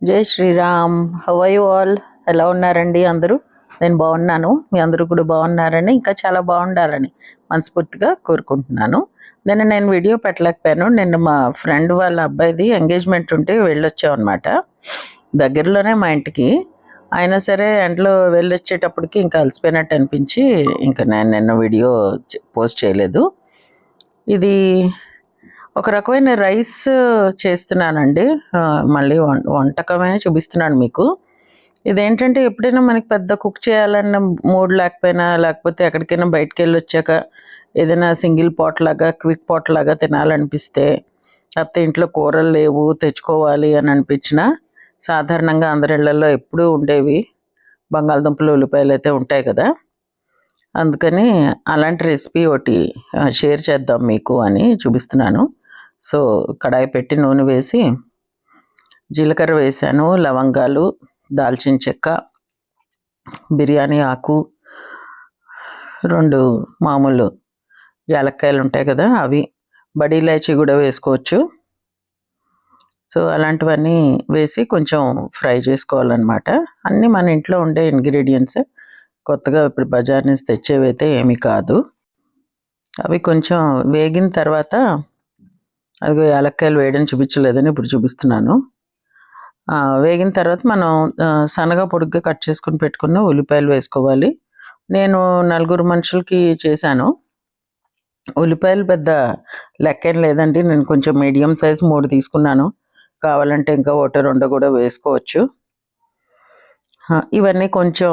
జై Sriram. How are you all? ఎలా ఉన్నారండి అందరూ? నేను బాగున్నాను. మీ అందరూ కూడా బాగున్నారని, ఇంకా చాలా బాగుండాలని మనస్ఫూర్తిగా కోరుకుంటున్నాను. నేను వీడియో పెట్టలేకపోయాను. నిన్న మా ఫ్రెండ్ వాళ్ళ అబ్బాయిది ఎంగేజ్మెంట్ ఉంటే వెళ్ళొచ్చాం అనమాట. దగ్గరలోనే మా ఇంటికి. అయినా సరే ఎండలో వెళ్ళొచ్చేటప్పటికి ఇంకా అలసిపోయినట్టు అనిపించి ఇంకా నేను నిన్న వీడియో పోస్ట్ చేయలేదు. ఇది ఒక రకమైన రైస్ చేస్తున్నానండి. మళ్ళీ వంటకమే చూపిస్తున్నాను మీకు. ఇదేంటంటే ఎప్పుడైనా మనకి పెద్ద కుక్ చేయాలన్న మూడ్ లేకపోయినా, లేకపోతే ఎక్కడికైనా బయటికెళ్ళి వచ్చాక ఏదైనా సింగిల్ పాట్ లాగా, క్విక్ పాట్ లాగా తినాలనిపిస్తే, లేకపోతే ఇంట్లో కూరలు లేవు తెచ్చుకోవాలి అని అనిపించినా, సాధారణంగా అందరి ఇళ్లలో ఎప్పుడూ ఉండేవి బంగాళదుంపలు, ఉల్లిపాయలు అయితే ఉంటాయి కదా. అందుకని అలాంటి రెసిపీ ఒకటి షేర్ చేద్దాం మీకు అని చూపిస్తున్నాను. సో కడాయి పెట్టి నూనె వేసి జీలకర్ర వేసాను, లవంగాలు, దాల్చిన చెక్క, బిర్యానీ ఆకు, 2 మామూలు యాలక్కాయలు ఉంటాయి కదా అవి, బడి ఇలాచీ కూడా వేసుకోవచ్చు. సో అలాంటివన్నీ వేసి కొంచెం ఫ్రై చేసుకోవాలన్నమాట. అన్నీ మన ఇంట్లో ఉండే ఇంగ్రీడియంట్స్, కొత్తగా ఇప్పుడు బజార్ నుంచి తెచ్చేవైతే ఏమీ కాదు. అవి కొంచెం వేగిన తర్వాత, అదిగో యాలక్కాయలు వేయడం చూపించలేదని ఇప్పుడు చూపిస్తున్నాను. వేగిన తర్వాత మనం సన్నగా పొడుగ్గా కట్ చేసుకుని పెట్టుకున్న ఉల్లిపాయలు వేసుకోవాలి. నేను 4 మనుషులకి చేశాను. ఉల్లిపాయలు పెద్ద లెక్కేం లేదండి. నేను కొంచెం మీడియం సైజ్ 3 తీసుకున్నాను. కావాలంటే ఇంకా 1, 2 కూడా వేసుకోవచ్చు. ఇవన్నీ కొంచెం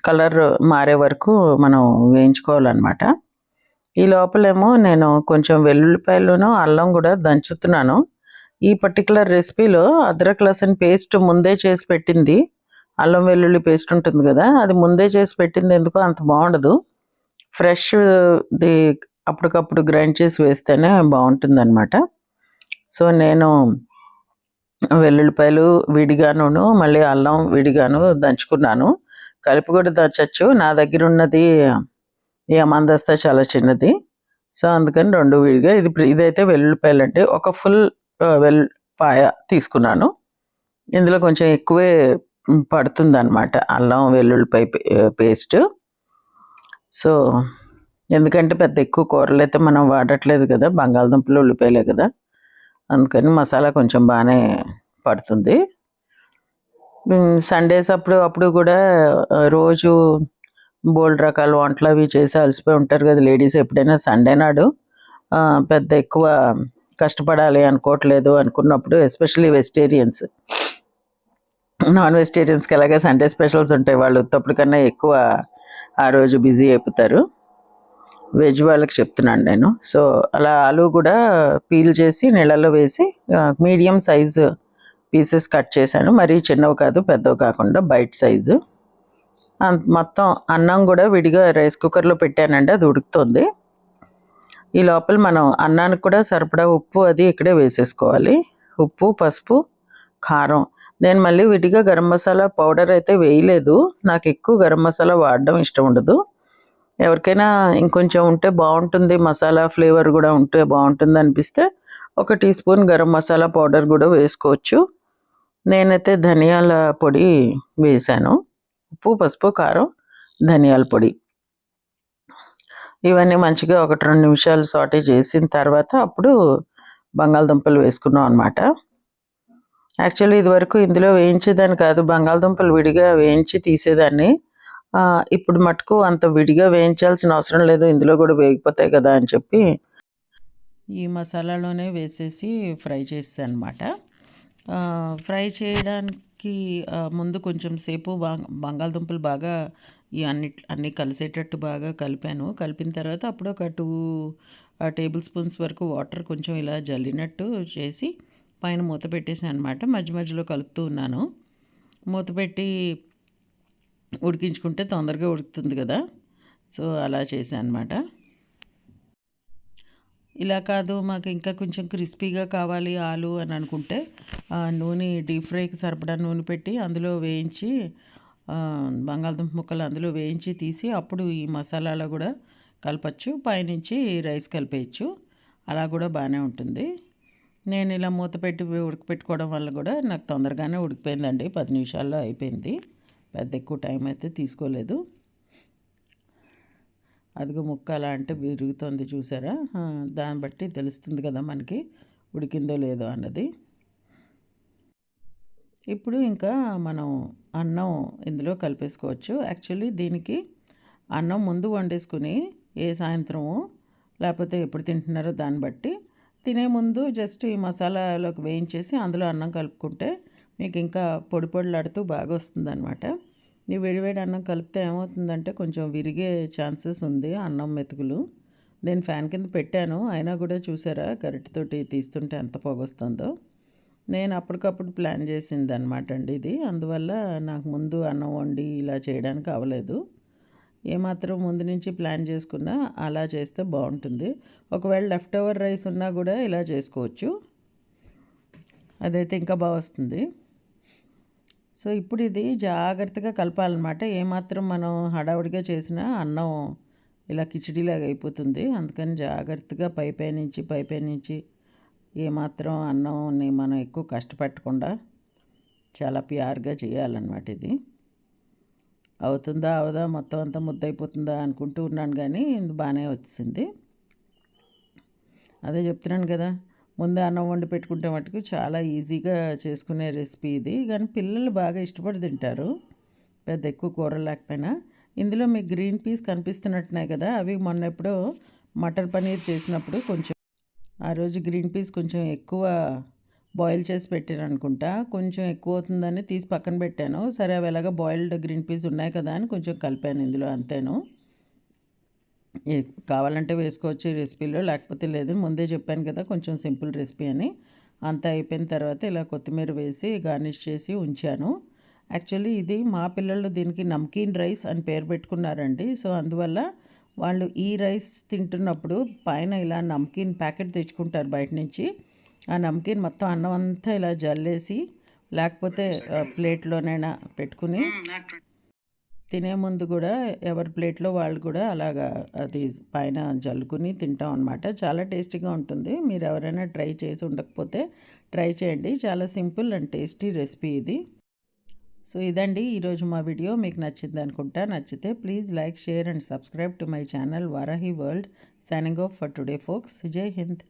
కలర్ మారే వరకు మనం వేయించుకోవాలన్నమాట. ఈ లోపలేమో నేను కొంచెం వెల్లుల్లిపాయలును, అల్లం కూడా దంచుతున్నాను. ఈ పర్టికులర్ రెసిపీలో అద్రక్ లసన్ పేస్ట్ ముందే చేసి పెట్టింది, అల్లం వెల్లుల్లి పేస్ట్ ఉంటుంది కదా, అది ముందే చేసి పెట్టింది ఎందుకో అంత బాగుండదు. ఫ్రెష్ది అప్పటికప్పుడు గ్రైండ్ చేసి వేస్తేనే బాగుంటుంది అనమాట. సో నేను వెల్లుల్లిపాయలు విడిగాను, మళ్ళీ అల్లం విడిగాను దంచుకున్నాను. కలిపి కూడా దంచచ్చు. నా దగ్గర ఉన్నది ఈ మందస్తా చాలా చిన్నది. సో అందుకని 2 విడిగా. ఇదైతే వెల్లుల్లిపాయలు అంటే ఒక ఫుల్ వెల్లుల్లిపాయ తీసుకున్నాను. ఇందులో కొంచెం ఎక్కువే పడుతుందన్నమాట అల్లం వెల్లుల్లిపాయ పేస్ట్. సో ఎందుకంటే పెద్ద ఎక్కువ కూరలు అయితే మనం వాడట్లేదు కదా, బంగాళదుంపలు ఉల్లిపాయలే కదా, అందుకని మసాలా కొంచెం బాగానే పడుతుంది. సండేస్ అప్పుడు కూడా రోజు బోల్డ్ రకాల వంటలు అవి చేసి అలసిపోయి ఉంటారు కదా లేడీస్. ఎప్పుడైనా సండే నాడు పెద్ద ఎక్కువ కష్టపడాలి అనుకోవట్లేదు అనుకున్నప్పుడు, ఎస్పెషల్లీ వెజిటేరియన్స్, నాన్ వెజిటేరియన్స్కి అలాగే సండే స్పెషల్స్ ఉంటాయి. వాళ్ళు ఉత్తప్పుడు కన్నా ఎక్కువ ఆ రోజు బిజీ అయిపోతారు. వెజ్ వాళ్ళకి చెప్తున్నాను నేను. సో అలా ఆలు కూడా పీల్ చేసి నీళ్ళలో వేసి మీడియం సైజు పీసెస్ కట్ చేశాను. మరీ చిన్నవి కాదు, పెద్దవి కాకుండా బైట్ సైజు. మొత్తం అన్నం కూడా విడిగా రైస్ కుక్కర్లో పెట్టానండి, అది ఉడుకుతుంది. ఈ లోపల మనం అన్నానికి కూడా సరిపడా ఉప్పు అది ఇక్కడే వేసేసుకోవాలి. ఉప్పు, పసుపు, కారం. నేను మళ్ళీ విడిగా గరం మసాలా పౌడర్ అయితే వేయలేదు. నాకు ఎక్కువ గరం మసాలా వాడడం ఇష్టం ఉండదు. ఎవరికైనా ఇంకొంచెం ఉంటే బాగుంటుంది, మసాలా ఫ్లేవర్ కూడా ఉంటే బాగుంటుంది అనిపిస్తే 1 teaspoon garam masala powder కూడా వేసుకోవచ్చు. నేనైతే ధనియాల పొడి వేశాను. ఉప్పు, పసుపు, కారం, ధనియాల పొడి, ఇవన్నీ మంచిగా 1-2 నిమిషాలు సాటే చేసిన తర్వాత అప్పుడు బంగాళదుంపలు వేసుకున్నాం అనమాట. యాక్చువల్లీ ఇదివరకు ఇందులో వేయించేదాన్ని కాదు, బంగాళదుంపలు విడిగా వేయించి తీసేదాన్ని. ఇప్పుడు మటుకు అంత విడిగా వేయించాల్సిన అవసరం లేదు, ఇందులో కూడా వేగిపోతాయి కదా అని చెప్పి ఈ మసాలాలోనే వేసేసి ఫ్రై చేసాను అనమాట. ఫ్రై చేయడానికి ముందు కొంచెం సేపు బంగాళదుంపలు బాగా అన్నీ కలిసేటట్టు బాగా కలిపాను. కలిపిన తర్వాత అప్పుడు ఒక 2 టేబుల్ స్పూన్స్ వరకు వాటర్ కొంచెం ఇలా జల్లినట్టు చేసి పైన మూత పెట్టేసాను అనమాట. మధ్య మధ్యలో కలుపుతూ ఉన్నాను. మూత పెట్టి ఉడికించుకుంటే తొందరగా ఉడుకుతుంది కదా, సో అలా చేశాను అనమాట. ఇలా కాదు, మాకు ఇంకా కొంచెం క్రిస్పీగా కావాలి ఆలు అని అనుకుంటే నూనె డీప్ ఫ్రైకి సరిపడా నూనె పెట్టి అందులో వేయించి బంగాళదుంప ముక్కలు అందులో వేయించి తీసి అప్పుడు ఈ మసాలాలో కూడా కలపచ్చు, పైనుంచి రైస్ కలిపేయచ్చు. అలా కూడా బాగానే ఉంటుంది. నేను ఇలా మూత పెట్టి ఉడకపెట్టుకోవడం వల్ల కూడా నాకు తొందరగానే ఉడికిపోయిందండి. 10 నిమిషాల్లో అయిపోయింది. పెద్ద ఎక్కువ టైం అయితే తీసుకోలేదు. అదిగో ముక్క అలా అంటే విరుగుతుంది చూసారా? దాన్ని బట్టి తెలుస్తుంది కదా మనకి ఉడికిందో లేదో అన్నది. ఇప్పుడు ఇంకా మనం అన్నం ఇందులో కలిపేసుకోవచ్చు. యాక్చువల్లీ దీనికి అన్నం ముందు వండేసుకుని సాయంత్రము లేకపోతే ఎప్పుడు తింటున్నారో దాన్ని బట్టి తినే ముందు జస్ట్ ఈ మసాలాలోకి వేయించేసి అందులో అన్నం కలుపుకుంటే మీకు ఇంకా పొడి పొడిలాడుతూ బాగా వస్తుందన్నమాట. ఈ వేడివేడి అన్నం కలిపితే ఏమవుతుందంటే కొంచెం విరిగే ఛాన్సెస్ ఉంది అన్నం మెతుకులు. నేను ఫ్యాన్ కింద పెట్టాను, అయినా కూడా చూసారా గరిటెతోటి తీస్తుంటే ఎంత పొగొస్తుందో. నేను అప్పటికప్పుడు ప్లాన్ చేసింది అనమాట అండి ఇది. అందువల్ల నాకు ముందు అన్నం వండి ఇలా చేయడానికి అవ్వలేదు. ఏమాత్రం ముందు నుంచి ప్లాన్ చేసుకున్నా అలా చేస్తే బాగుంటుంది. ఒకవేళ లెఫ్ట్ ఓవర్ రైస్ ఉన్నా కూడా ఇలా చేసుకోవచ్చు, అదైతే ఇంకా బాగా వస్తుంది. సో ఇప్పుడు ఇది జాగ్రత్తగా కలపాలన్నమాట. ఏమాత్రం మనం హడావుడిగా చేసినా అన్నం ఇలా కిచిడీలాగా అయిపోతుంది. అందుకని జాగ్రత్తగా పై నుంచి ఏమాత్రం అన్నంని మనం ఎక్కువ కష్టపెట్టకుండా చాలా ప్యార్గా చేయాలన్నమాట. ఇది అవుతుందా అవదా మొత్తం అంతా ముద్దయిపోతుందా అనుకుంటూ ఉన్నాను, కానీ బాగానే వచ్చింది. అదే చెప్తున్నాను కదా, ముందే అన్నం వండి పెట్టుకుంటే మటుకు చాలా ఈజీగా చేసుకునే రెసిపీ ఇది. కానీ పిల్లలు బాగా ఇష్టపడి తింటారు, పెద్ద ఎక్కువ కూర లేకపోయినా. ఇందులో మీకు గ్రీన్ పీస్ కనిపిస్తున్నట్టున్నాయి కదా, అవి మొన్న ఎప్పుడో మటర్ పనీర్ చేసినప్పుడు కొంచెం ఆ రోజు గ్రీన్ పీస్ కొంచెం ఎక్కువ బాయిల్ చేసి పెట్టాను అనుకుంటా, కొంచెం ఎక్కువ అవుతుందని తీసి పక్కన పెట్టాను. సరే అవి ఎలాగ బాయిల్డ్ గ్రీన్ పీస్ ఉన్నాయి కదా అని కొంచెం కలిపాను ఇందులో, అంతేను. కావాలంటే వేసుకోవచ్చు ఈ రెసిపీలో, లేకపోతే లేదు. ముందే చెప్పాను కదా కొంచెం సింపుల్ రెసిపీ అని. అంతా అయిపోయిన తర్వాత ఇలా కొత్తిమీర వేసి గార్నిష్ చేసి ఉంచాను. యాక్చువల్లీ ఇది మా పిల్లలు దీనికి నమ్కీన్ రైస్ అని పేరు పెట్టుకున్నారండి. సో అందువల్ల వాళ్ళు ఈ రైస్ తింటున్నప్పుడు పైన ఇలా నమ్కీన్ ప్యాకెట్ తెచ్చుకుంటారు బయట నుంచి. ఆ నమ్కీన్ మొత్తం అన్నం అంతా ఇలా జల్లేసి లేకపోతే ప్లేట్లోనైనా పెట్టుకుని తినే ముందు కూడా ఎవరి ప్లేట్లో వాళ్ళు కూడా అలాగా అది పైన జల్లుకుని తింటాం అనమాట. చాలా టేస్టీగా ఉంటుంది. మీరు ఎవరైనా ట్రై చేసి ఉండకపోతే ట్రై చేయండి. చాలా సింపుల్ అండ్ టేస్టీ రెసిపీ ఇది. సో ఇదండి ఈరోజు మా వీడియో. మీకు నచ్చింది అనుకుంటా. నచ్చితే please like, share and subscribe to my channel Varahi World. Signing off for today folks. జై హింద్.